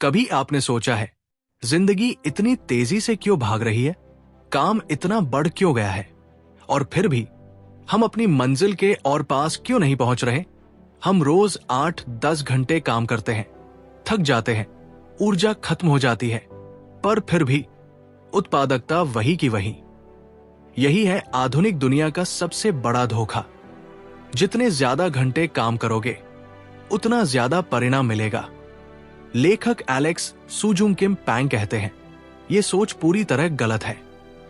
कभी आपने सोचा है जिंदगी इतनी तेजी से क्यों भाग रही है, काम इतना बढ़ क्यों गया है, और फिर भी हम अपनी मंजिल के और पास क्यों नहीं पहुंच रहे। हम रोज 8-10 घंटे काम करते हैं, थक जाते हैं, ऊर्जा खत्म हो जाती है, पर फिर भी उत्पादकता वही की वही। यही है आधुनिक दुनिया का सबसे बड़ा धोखा। जितने ज्यादा घंटे काम करोगे उतना ज्यादा परिणाम मिलेगा। लेखक एलेक्स सुजुंग किम पैंग कहते हैं, यह सोच पूरी तरह गलत है,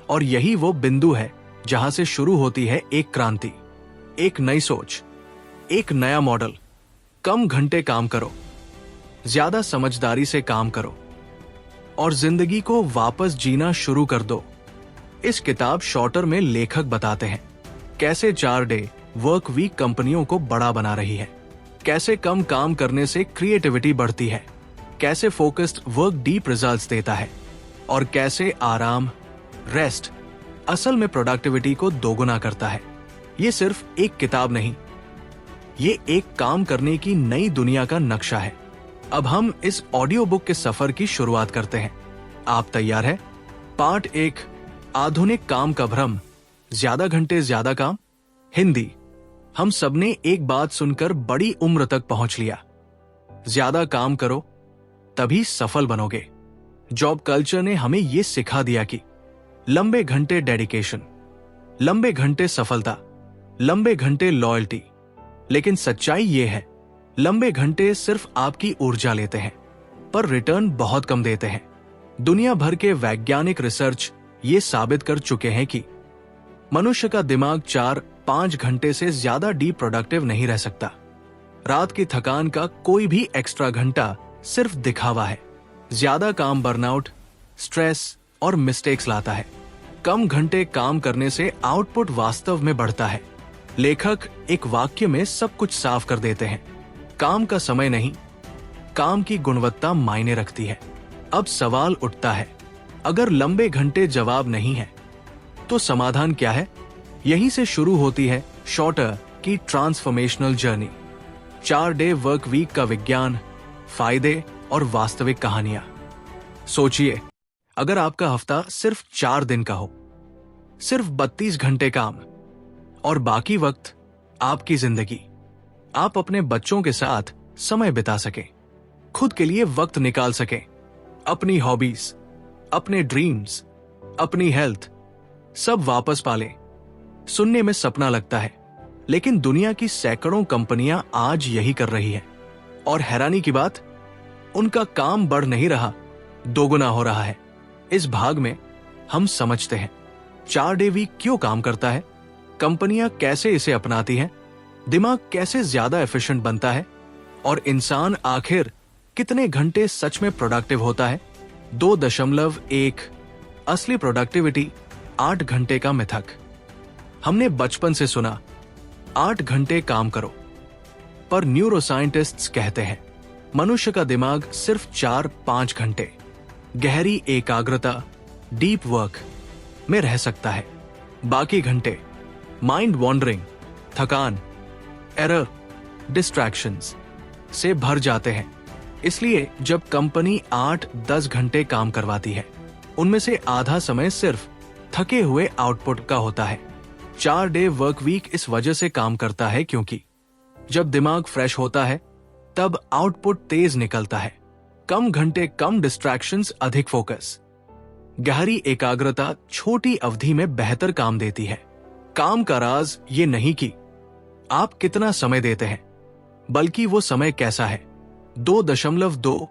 और यही वो बिंदु है जहां से शुरू होती है एक क्रांति, एक नई सोच, एक नया मॉडल। कम घंटे काम करो, ज्यादा समझदारी से काम करो और जिंदगी को वापस जीना शुरू कर दो। इस किताब शॉर्टर में लेखक बताते हैं कैसे 4 डे वर्क वीक कंपनियों को बड़ा बना रही है, कैसे कम काम करने से क्रिएटिविटी बढ़ती है, कैसे फोकस्ड वर्क डीप रिजल्ट्स देता है, और कैसे आराम, रेस्ट असल में प्रोडक्टिविटी को दोगुना करता है। ये सिर्फ एक किताब नहीं, ये एक काम करने की नई दुनिया का नक्शा है। अब हम इस ऑडियो बुक के सफर की शुरुआत करते हैं। आप तैयार हैं? पार्ट 1, आधुनिक काम का भ्रम, ज्यादा घंटे ज्यादा काम। हिंदी। हम सबने एक बात सुनकर बड़ी उम्र तक पहुंच लिया, ज्यादा काम करो तभी सफल बनोगे। जॉब कल्चर ने हमें यह सिखा दिया कि लंबे घंटे डेडिकेशन, लंबे घंटे सफलता, लंबे घंटे लॉयल्टी। लेकिन सच्चाई यह है, लंबे घंटे सिर्फ आपकी ऊर्जा लेते हैं, पर रिटर्न बहुत कम देते हैं। दुनिया भर के वैज्ञानिक रिसर्च ये साबित कर चुके हैं कि मनुष्य का दिमाग 4-5 घंटे से ज्यादा डीप प्रोडक्टिव नहीं रह सकता। रात की थकान का कोई भी एक्स्ट्रा घंटा सिर्फ दिखावा है। ज्यादा काम बर्नआउट, स्ट्रेस और मिस्टेक्स लाता है। कम घंटे काम करने से आउटपुट वास्तव में बढ़ता है। लेखक एक वाक्य में सब कुछ साफ कर देते हैं, काम का समय नहीं, काम की गुणवत्ता मायने रखती है। अब सवाल उठता है, अगर लंबे घंटे जवाब नहीं है तो समाधान क्या है? यहीं से शुरू होती है शॉर्टर की transformational journey. 4 day work week का विज्ञान, फायदे और वास्तविक कहानियां। सोचिए, अगर आपका हफ्ता सिर्फ 4 दिन का हो, सिर्फ 32 घंटे काम और बाकी वक्त आपकी जिंदगी, आप अपने बच्चों के साथ समय बिता सकें, खुद के लिए वक्त निकाल सकें, अपनी हॉबीज, अपने ड्रीम्स, अपनी हेल्थ सब वापस पालें। सुनने में सपना लगता है, लेकिन दुनिया की सैकड़ों कंपनियां आज यही कर रही है। और हैरानी की बात, उनका काम बढ़ नहीं रहा, दोगुना हो रहा है। इस भाग में हम समझते हैं 4 डे वीक क्यों काम करता है, कंपनियां कैसे इसे अपनाती हैं, दिमाग कैसे ज्यादा एफिशिएंट बनता है, और इंसान आखिर कितने घंटे सच में प्रोडक्टिव होता है। 2.1 असली प्रोडक्टिविटी, 8 घंटे का मिथक। हमने बचपन से सुना 8 घंटे काम करो, पर न्यूरोसाइंटिस्ट्स कहते हैं मनुष्य का दिमाग सिर्फ 4-5 घंटे गहरी एकाग्रता, डीप वर्क में रह सकता है। बाकी घंटे माइंड वॉन्डरिंग, थकान, एरर, डिस्ट्रैक्शंस से भर जाते हैं। इसलिए जब कंपनी 8-10 घंटे काम करवाती है, उनमें से आधा समय सिर्फ थके हुए आउटपुट का होता है। 4 डे वर्क वीक इस वजह से काम करता है क्योंकि जब दिमाग फ्रेश होता है तब आउटपुट तेज निकलता है। कम घंटे, कम डिस्ट्रैक्शंस, अधिक फोकस। गहरी एकाग्रता छोटी अवधि में बेहतर काम देती है। काम का राज ये नहीं कि आप कितना समय देते हैं, बल्कि वो समय कैसा है। 2.2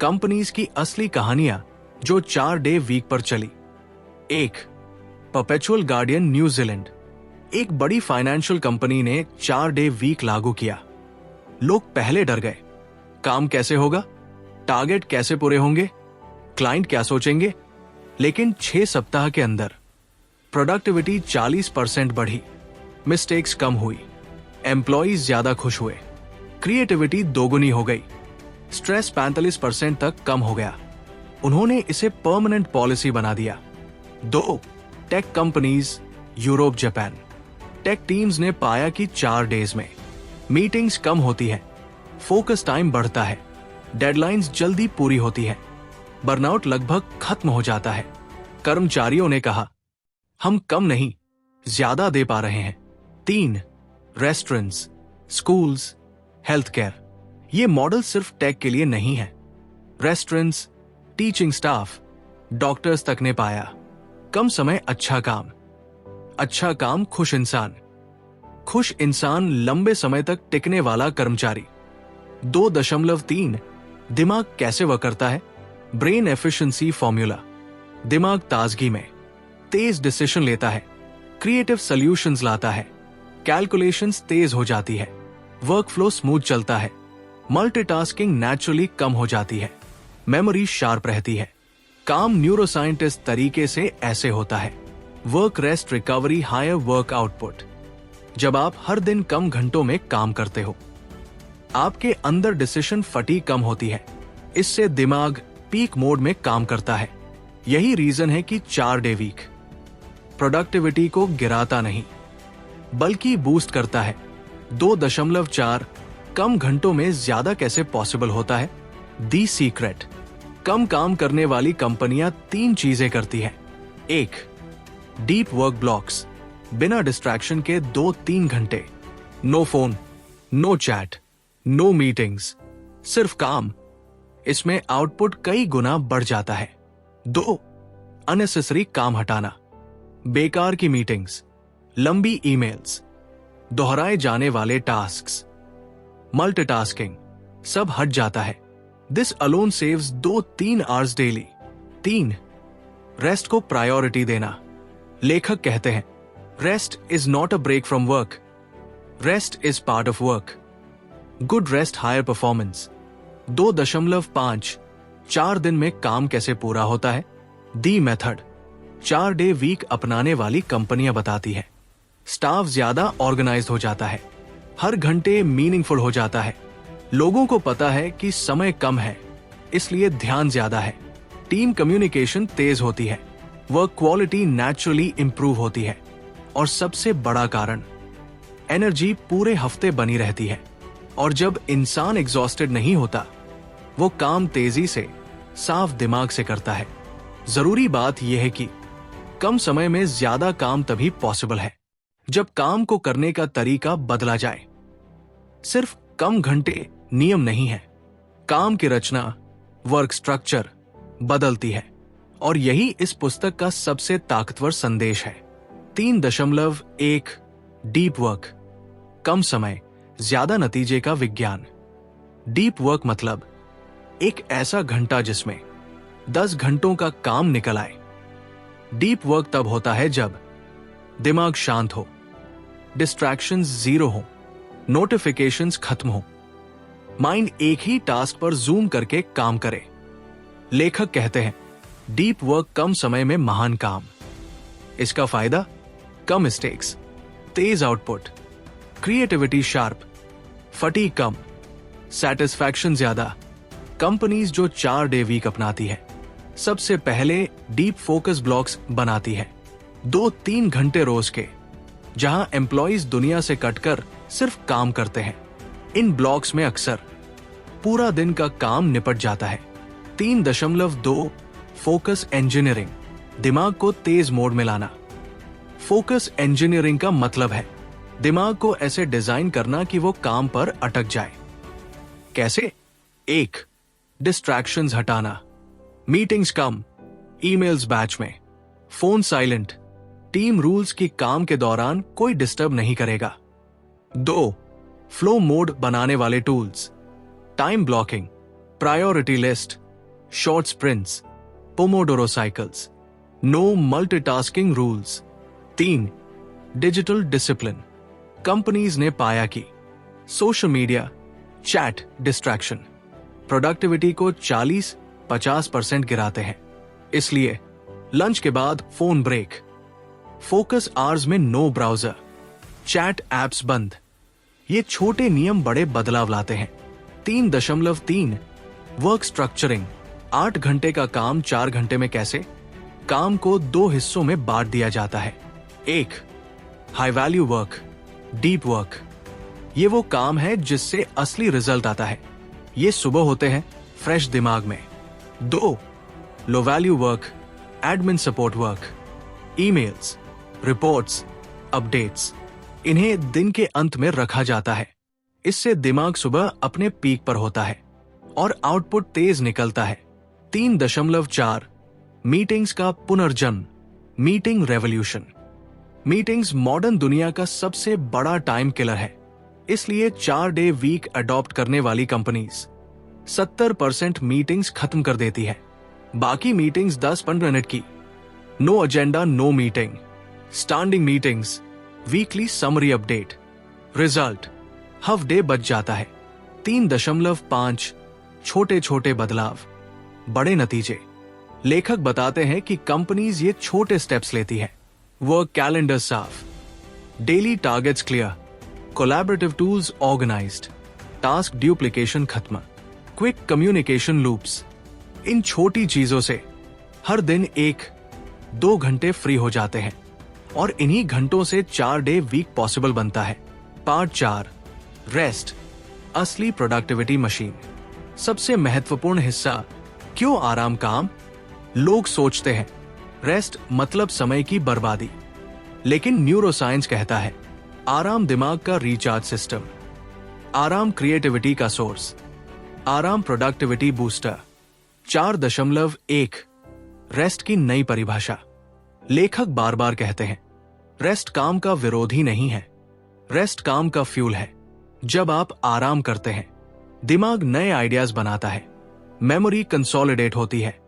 कंपनीज की असली कहानियां जो 4 डे वीक पर चली। 1. Perpetual guardian New Zealand. एक बड़ी फाइनेंशियल कंपनी ने 4 डे वीक लागू किया। लोग पहले डर गए, काम कैसे होगा, टारगेट कैसे पूरे होंगे, क्लाइंट क्या सोचेंगे। लेकिन 6 सप्ताह के अंदर प्रोडक्टिविटी 40% बढ़ी, मिस्टेक्स कम हुई, एम्प्लॉइज ज्यादा खुश हुए, क्रिएटिविटी दोगुनी हो गई, स्ट्रेस 45% तक कम हो गया। उन्होंने इसे परमानेंट पॉलिसी बना दिया। 2. Tech companies, Europe, Japan. Tech teams ने पाया कि 4 डेज में मीटिंग्स कम होती है, फोकस टाइम बढ़ता है, डेडलाइंस जल्दी पूरी होती है, बर्नआउट लगभग खत्म हो जाता है। कर्मचारियों ने कहा, हम कम नहीं ज्यादा दे पा रहे हैं। 3. Restaurants, schools, health care. ये मॉडल सिर्फ टेक के लिए नहीं है। रेस्टोरेंट्स, टीचिंग स्टाफ, डॉक्टर्स तक ने पाया कम समय अच्छा काम खुश इंसान लंबे समय तक टिकने वाला कर्मचारी। 2.3 दिमाग कैसे वर्क करता है? Brain efficiency formula. दिमाग ताजगी में, तेज डिसीजन लेता है, क्रिएटिव सॉल्यूशंस लाता है, कैलकुलेशंस तेज हो जाती है, वर्क फ्लो स्मूथ चलता है, मल्टीटास्किंग नेचुरली कम हो जाती है, मेमोरी शार्प रहती है। काम न्यूरोसाइंटिस्ट तरीके से ऐसे होता है। Work rest recovery higher work output. जब आप हर दिन कम घंटों में काम करते हो, आपके अंदर डिसीजन फटीग कम होती है। इससे दिमाग पीक मोड में काम करता है। यही रीजन है कि 4 डे वीक प्रोडक्टिविटी को गिराता नहीं बल्कि बूस्ट करता है। 2.4 कम घंटों में ज्यादा कैसे पॉसिबल होता है? दी सीक्रेट। कम काम करने वाली कंपनियां 3 चीजें करती हैं। 1. Deep work blocks. बिना डिस्ट्रैक्शन के 2-3 घंटे, no phone, no chat, no meetings, सिर्फ काम। इसमें आउटपुट कई गुना बढ़ जाता है। 2. अननेसेसरी काम हटाना। बेकार की मीटिंग्स, लंबी ईमेल्स, दोहराए जाने वाले टास्क्स, मल्टीटास्किंग, सब हट जाता है। This alone saves 2-3 hours daily. 3. Rest को प्रायोरिटी देना। लेखक कहते हैं, rest is not a break from work, rest is part of work. Good rest higher performance. 2.5 4 दिन में काम कैसे पूरा होता है? The method. 4 डे वीक अपनाने वाली कंपनियां बताती है। स्टाफ ज्यादा ऑर्गेनाइज्ड हो जाता है, हर घंटे मीनिंगफुल हो जाता है, लोगों को पता है कि समय कम है इसलिए ध्यान ज्यादा है, टीम कम्युनिकेशन तेज होती है, वर्क क्वालिटी नेचुरली इंप्रूव होती है, और सबसे बड़ा कारण, एनर्जी पूरे हफ्ते बनी रहती है। और जब इंसान एग्जॉस्टेड नहीं होता, वो काम तेजी से, साफ दिमाग से करता है। जरूरी बात यह है कि कम समय में ज्यादा काम तभी पॉसिबल है जब काम को करने का तरीका बदला जाए। सिर्फ कम घंटे नियम नहीं है, काम की रचना, वर्क स्ट्रक्चर बदलती है। और यही इस पुस्तक का सबसे ताकतवर संदेश है। 3.1 डीप वर्क, कम समय ज्यादा नतीजे का विज्ञान। डीप वर्क मतलब एक ऐसा घंटा जिसमें 10 घंटों का काम निकल आए। डीप वर्क तब होता है जब दिमाग शांत हो, डिस्ट्रैक्शंस जीरो हो, नोटिफिकेशंस खत्म हो, माइंड एक ही टास्क पर जूम करके काम करे। लेखक कहते हैं, डीप वर्क कम समय में महान काम। इसका फायदा, कम मिस्टेक्स, तेज आउटपुट, क्रिएटिविटी शार्प, फटीग कम, सैटिस्फैक्शन ज्यादा। कंपनीज जो 4 डे वीक अपनाती है, सबसे पहले डीप फोकस ब्लॉक्स बनाती है, 2-3 घंटे रोज के, जहां एम्प्लॉइज दुनिया से कटकर सिर्फ काम करते हैं। इन ब्लॉक्स में अक्सर पूरा दिन का काम निपट जाता है। 3.2 फोकस इंजीनियरिंग, दिमाग को तेज मोड में लाना। फोकस इंजीनियरिंग का मतलब है दिमाग को ऐसे डिजाइन करना कि वो काम पर अटक जाए। कैसे? 1. डिस्ट्रैक्शंस हटाना, मीटिंग्स कम, ईमेल्स बैच में, फोन साइलेंट, टीम रूल्स की काम के दौरान कोई डिस्टर्ब नहीं करेगा। 2. फ्लो मोड बनाने वाले tools, time blocking, priority list, short sprints, pomodoro cycles, no multitasking rules. 3. Digital discipline, companies ने पाया कि social media, chat distraction productivity को 40-50% गिराते हैं। इसलिए लंच के बाद फोन ब्रेक, फोकस आवर्स में नो ब्राउजर, चैट एप्स बंद। ये छोटे नियम बड़े बदलाव लाते हैं। 3.3 वर्क स्ट्रक्चरिंग, 8 घंटे का काम 4 घंटे में कैसे? काम को 2 हिस्सों में बांट दिया जाता है। 1. High value work, deep work. ये वो काम है जिससे असली रिजल्ट आता है। ये सुबह होते हैं फ्रेश दिमाग में। 2. Low value work, admin support work, emails, reports, updates, इन्हें दिन के अंत में रखा जाता है। इससे दिमाग सुबह अपने पीक पर होता है और आउटपुट तेज निकलता है। 3.4 मीटिंग्स का पुनर्जन्म, मीटिंग रेवोल्यूशन। मीटिंग्स मॉडर्न दुनिया का सबसे बड़ा टाइम किलर है, इसलिए 4-डे वीक अडॉप्ट करने वाली कंपनीज 70% मीटिंग्स खत्म कर देती है। बाकी मीटिंग्स 10-15 मिनट की, no agenda, no meeting, standing meetings, weekly summary update, result half day बच जाता है। 3.5 छोटे छोटे बदलाव, बड़े नतीजे। लेखक बताते हैं कि कंपनीज ये छोटे स्टेप्स लेती है। वर्क कैलेंडर साफ, daily targets clear, collaborative tools organised, task duplication खत्म, क्विक कम्युनिकेशन लूप्स। इन छोटी चीजों से हर दिन 1-2 घंटे फ्री हो जाते हैं और इन्हीं घंटों से 4-डे वीक पॉसिबल बनता है। पार्ट 4, रेस्ट, असली प्रोडक्टिविटी मशीन। सबसे महत्वपूर्ण हिस्सा, क्यों आराम काम? लोग सोचते हैं रेस्ट मतलब समय की बर्बादी, लेकिन न्यूरोसाइंस कहता है आराम दिमाग का रिचार्ज सिस्टम, आराम क्रिएटिविटी का सोर्स, आराम प्रोडक्टिविटी बूस्टर। 4.1 रेस्ट की नई परिभाषा। लेखक बार बार कहते हैं रेस्ट काम का विरोधी नहीं है, रेस्ट काम का फ्यूल है। जब आप आराम करते हैं, दिमाग नए आइडियाज बनाता है, मेमोरी कंसोलिडेट होती है,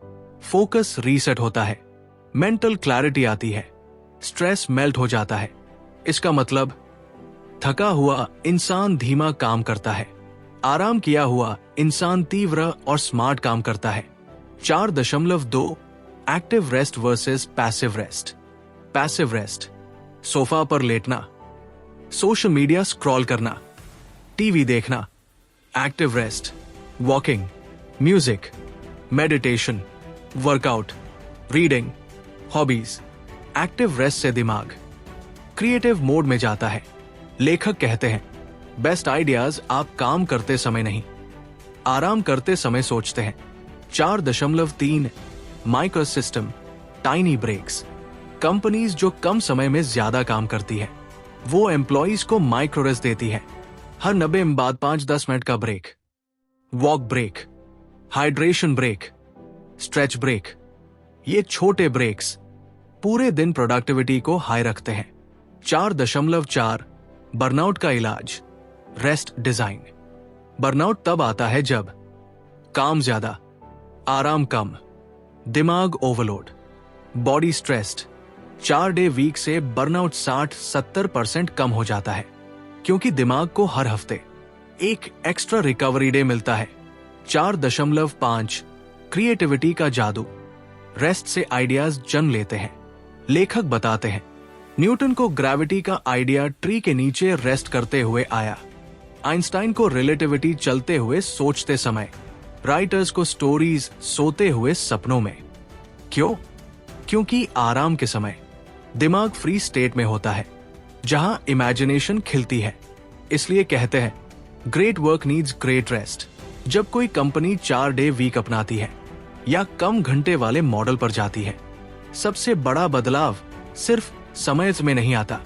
फोकस रीसेट होता है, मेंटल क्लैरिटी आती है, स्ट्रेस मेल्ट हो जाता है। इसका मतलब थका हुआ इंसान धीमा काम करता है, आराम किया हुआ इंसान तीव्र और स्मार्ट काम करता है। 4.2 active rest versus passive rest. Passive rest, sofa पर लेटना, सोशल मीडिया स्क्रॉल करना, टीवी देखना। Active rest, walking, music, meditation, workout, reading, hobbies. Active rest से दिमाग क्रिएटिव मोड में जाता है। लेखक कहते हैं बेस्ट आइडियाज आप काम करते समय नहीं, आराम करते समय सोचते हैं। 4.3 micro system, tiny breaks. Companies जो कम समय में ज्यादा काम करती है, वो एम्प्लॉइज को माइक्रो रेस्ट देती है। हर 90 मिनट बाद 5-10 मिनट का break, walk break, hydration break, stretch break. ये छोटे ब्रेक्स पूरे दिन प्रोडक्टिविटी को हाई रखते हैं। 4.4 बर्नआउट का इलाज, रेस्ट डिजाइन। बर्नआउट तब आता है जब काम ज्यादा, आराम कम, दिमाग ओवरलोड, बॉडी स्ट्रेस्ड। 4-डे वीक से बर्नआउट 60-70% कम हो जाता है, क्योंकि दिमाग को हर हफ्ते एक एक्स्ट्रा रिकवरी डे मिलता है। 4.5 क्रिएटिविटी का जादू, रेस्ट से आइडियाज जन्म लेते हैं। लेखक बताते हैं न्यूटन को ग्रेविटी का आइडिया ट्री के नीचे रेस्ट करते हुए आया, आइंस्टाइन को रिलेटिविटी चलते हुए सोचते समय, राइटर्स को स्टोरीज सोते हुए सपनों में। क्यों? क्योंकि आराम के समय दिमाग फ्री स्टेट में होता है, जहां इमेजिनेशन खिलती है। इसलिए कहते हैं great work needs great rest. जब कोई कंपनी 4-डे वीक अपनाती है या कम घंटे वाले मॉडल पर जाती है, सबसे बड़ा बदलाव सिर्फ समय में नहीं आता,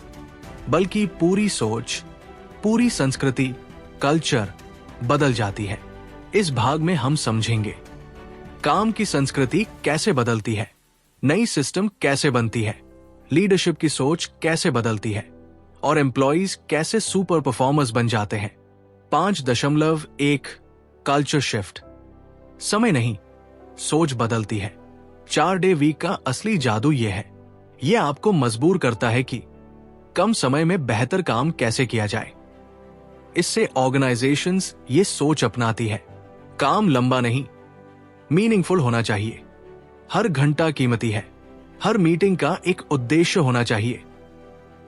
बल्कि पूरी सोच, पूरी संस्कृति, कल्चर बदल जाती है। इस भाग में हम समझेंगे काम की संस्कृति कैसे बदलती है, नई सिस्टम कैसे बनती है, लीडरशिप की सोच कैसे बदलती है और एम्प्लॉइज कैसे सुपर परफॉर्मर्स बन जाते हैं। 5.1 कल्चर शिफ्ट। समय नहीं, सोच बदलती है। 4-डे वीक का असली जादू यह है, यह आपको मजबूर करता है कि कम समय में बेहतर काम कैसे किया जाए। इससे ऑर्गेनाइजेशंस ये सोच अपनाती है, काम लंबा नहीं, मीनिंगफुल होना चाहिए। हर घंटा कीमती है, हर मीटिंग का एक उद्देश्य होना चाहिए,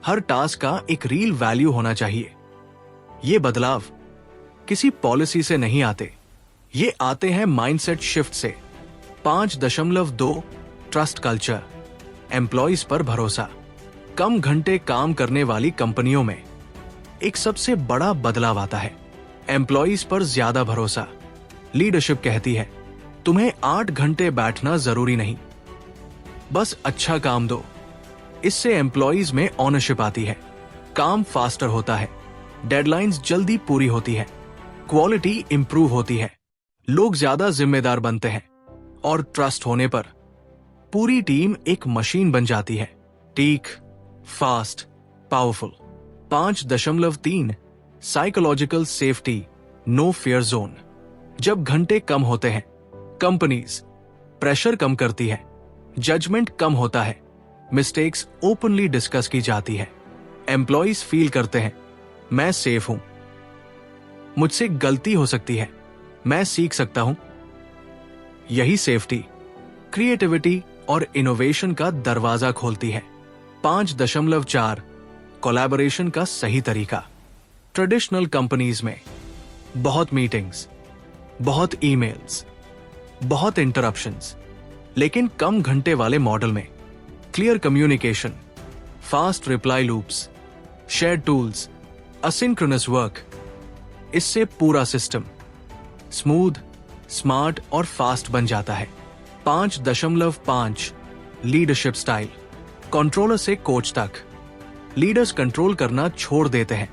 हर टास्क का एक रियल वैल्यू होना चाहिए। ये बदलाव किसी पॉलिसी से नहीं आते, ये आते हैं माइंडसेट शिफ्ट से। 5.2 ट्रस्ट कल्चर, एम्प्लॉइज पर भरोसा। कम घंटे काम करने वाली कंपनियों में एक सबसे बड़ा बदलाव आता है, एम्प्लॉइज पर ज्यादा भरोसा। लीडरशिप कहती है तुम्हें 8 घंटे बैठना जरूरी नहीं, बस अच्छा काम दो। इससे एम्प्लॉइज में ओनरशिप आती है, काम फास्टर होता है, डेडलाइंस जल्दी पूरी होती है, क्वालिटी इंप्रूव होती है, लोग ज्यादा जिम्मेदार बनते हैं और ट्रस्ट होने पर पूरी टीम एक मशीन बन जाती है। टीक, fast, powerful. 5.3 psychological safety, no fear zone. जब घंटे कम होते हैं, कंपनीज प्रेशर कम करती है, जजमेंट कम होता है, मिस्टेक्स ओपनली डिस्कस की जाती है, एम्प्लॉइज फील करते हैं मैं सेफ हूं, मुझसे गलती हो सकती है, मैं सीख सकता हूं। यही सेफ्टी क्रिएटिविटी और इनोवेशन का दरवाजा खोलती है। 5.4 कोलैबोरेशन का सही तरीका। ट्रेडिशनल कंपनीज में बहुत मीटिंग्स, बहुत ईमेल्स, बहुत इंटरप्शंस, लेकिन कम घंटे वाले मॉडल में clear communication, fast reply loops, shared tools, asynchronous work. इससे पूरा सिस्टम स्मूथ, स्मार्ट और फास्ट बन जाता है। 5.5 लीडरशिप स्टाइल। कंट्रोलर से कोच तक लीडर्स कंट्रोल करना छोड़ देते हैं,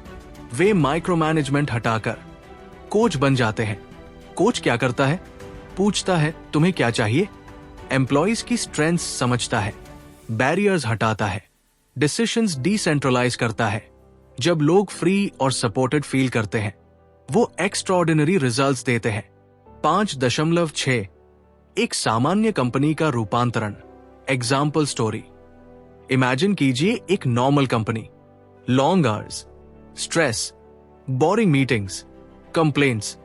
वे माइक्रो मैनेजमेंट हटाकर कोच बन जाते हैं। कोच क्या करता है? पूछता है तुम्हें क्या चाहिए, एम्प्लॉइज की स्ट्रेंथ समझता है, बैरियर्स हटाता है, डिसीजंस डिसेंट्रलाइज करता है। जब लोग फ्री और सपोर्टेड फील करते हैं, वो एक्स्ट्राऑर्डिनरी रिजल्ट्स देते हैं। 5.6 एक सामान्य कंपनी का रूपांतरण। Example story. इमेजिन कीजिए एक normal company, long hours, stress, boring meetings, complaints,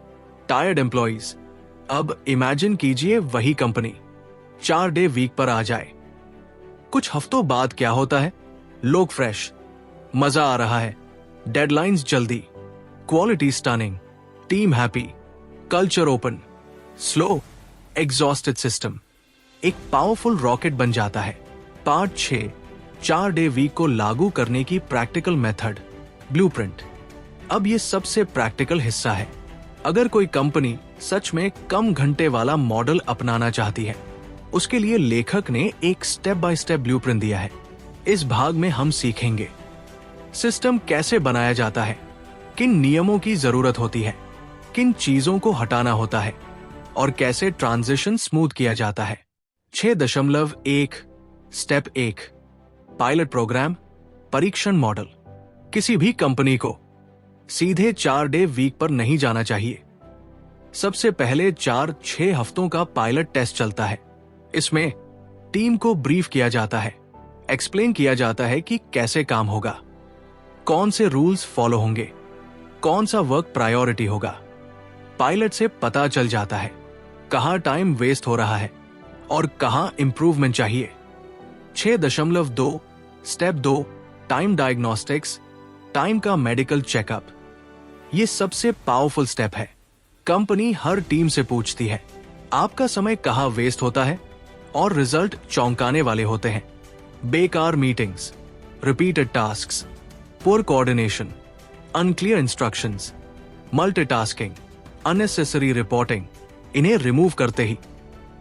tired employees. अब इमेजिन कीजिए वही कंपनी 4 डे वीक पर आ जाए। कुछ हफ्तों बाद क्या होता है? लोग फ्रेश, मजा आ रहा है, डेडलाइंस जल्दी, quality stunning, team happy, culture open. Slow, exhausted system एक पावरफुल रॉकेट बन जाता है। पार्ट 6 4 डे वीक को लागू करने की प्रैक्टिकल मेथड, ब्लूप्रिंट। अब ये सबसे प्रैक्टिकल हिस्सा है। अगर कोई कंपनी सच में कम घंटे वाला मॉडल अपनाना चाहती है, उसके लिए लेखक ने एक स्टेप बाय स्टेप ब्लूप्रिंट दिया है। इस भाग में हम सीखेंगे सिस्टम कैसे बनाया जाता है, किन नियमों की जरूरत होती है, किन चीजों को हटाना होता है और कैसे ट्रांजिशन स्मूथ किया जाता है। 6.1 स्टेप 1 पायलट प्रोग्राम, परीक्षण मॉडल। किसी भी कंपनी को सीधे 4 डे वीक पर नहीं जाना चाहिए। सबसे पहले 4-6 हफ्तों का पायलट टेस्ट चलता है। इसमें टीम को ब्रीफ किया जाता है, एक्सप्लेन किया जाता है कि कैसे काम होगा, कौन से रूल्स फॉलो होंगे, कौन सा वर्क प्रायोरिटी होगा। पायलट से पता चल जाता है कहां टाइम वेस्ट हो रहा है और कहां इंप्रूवमेंट चाहिए। 6.2 स्टेप 2 टाइम डायग्नोस्टिक्स, टाइम का मेडिकल चेकअप। ये सबसे पावरफुल स्टेप है। कंपनी हर टीम से पूछती है आपका समय कहां वेस्ट होता है, और रिजल्ट चौंकाने वाले होते हैं। बेकार meetings, repeated tasks, poor coordination, unclear instructions, multitasking, unnecessary reporting. इन्हें रिमूव करते ही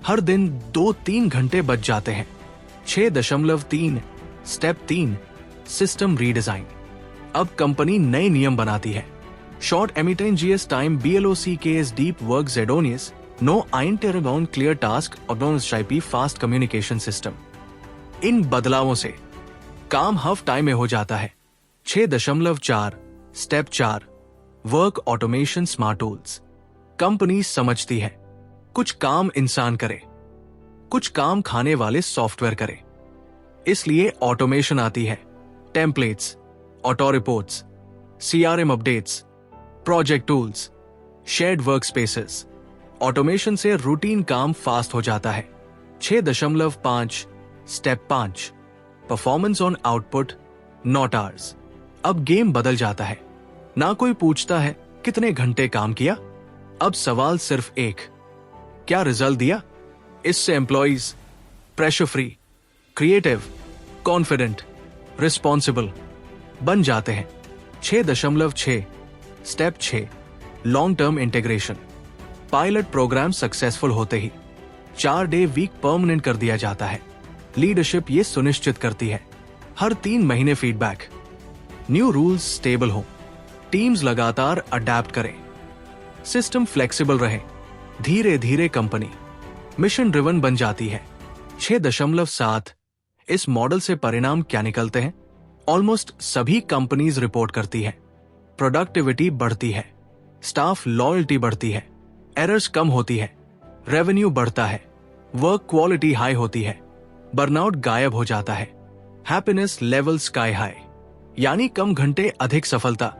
हर दिन 2-3 घंटे बच जाते हैं। 6.3 स्टेप 3 सिस्टम रीडिजाइन। अब कंपनी नए नियम बनाती है। शॉर्ट एमिटेन जीएस time, BLOC case, deep work, जेडोनियस, नो आइंटरबाउंड, clear task, autonomous fast communication system. इन बदलावों से काम हाफ टाइम में हो जाता है। 6.4 step 4 work automation, smart tools. Company समझती है कुछ काम इंसान करे, कुछ काम खाने वाले सॉफ्टवेयर करे, इसलिए ऑटोमेशन आती है। Templates, auto reports, CRM updates, project tools, shared work spaces. Automation से रूटीन काम फास्ट हो जाता है। 6.5 step 5 performance on output, not hours. अब गेम बदल जाता है। ना कोई पूछता है कितने घंटे काम किया, अब सवाल सिर्फ एक, क्या रिजल्ट दिया। इससे employees pressure free, creative, confident, responsible बन जाते हैं। 6.6 step 6 long term integration. Pilot program successful होते ही 4 डे वीक परमानेंट कर दिया जाता है। लीडरशिप ये सुनिश्चित करती है हर 3 महीने फीडबैक, न्यू रूल्स स्टेबल हो, टीम्स लगातार अडेप्ट करें, सिस्टम फ्लेक्सिबल रहे। धीरे धीरे कंपनी मिशन ड्रिवन बन जाती है। 6.7 इस मॉडल से परिणाम क्या निकलते हैं? ऑलमोस्ट सभी कंपनीज रिपोर्ट करती है प्रोडक्टिविटी बढ़ती है, स्टाफ लॉयल्टी बढ़ती है, एरर्स कम होती है, रेवेन्यू बढ़ता है, वर्क क्वालिटी हाई होती है, बर्नआउट गायब हो जाता है, हैप्पीनेस लेवल स्काई हाई, यानी कम घंटे अधिक सफलता।